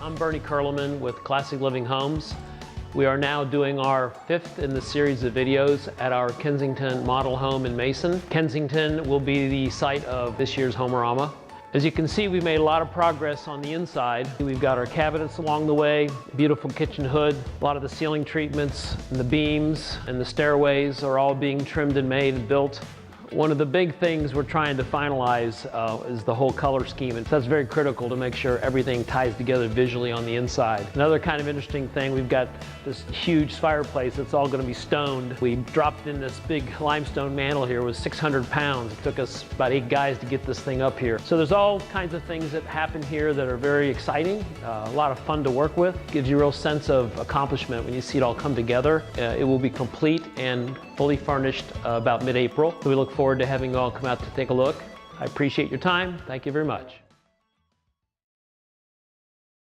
I'm Bernie Kurleman with Classic Living Homes. We are now doing our 5th in the series of videos at our Kensington model home in Mason. Kensington will be the site of this year's Homerama. As you can see, we've made a lot of progress on the inside. We've got our cabinets along the way, beautiful kitchen hood, a lot of the ceiling treatments and the beams and the stairways are all being trimmed and made and built. One of the big things we're trying to finalize is the whole color scheme, and that's very critical to make sure everything ties together visually on the inside. Another kind of interesting thing, we've got this huge fireplace that's all going to be stoned. We dropped in this big limestone mantle here. It was 600 pounds. It took us about 8 guys to get this thing up here. So there's all kinds of things that happen here that are very exciting, a lot of fun to work with. Gives you a real sense of accomplishment when you see it all come together. It will be complete and fully furnished about mid-April. So we look forward to having you all come out to take a look. I appreciate your time. Thank you very much.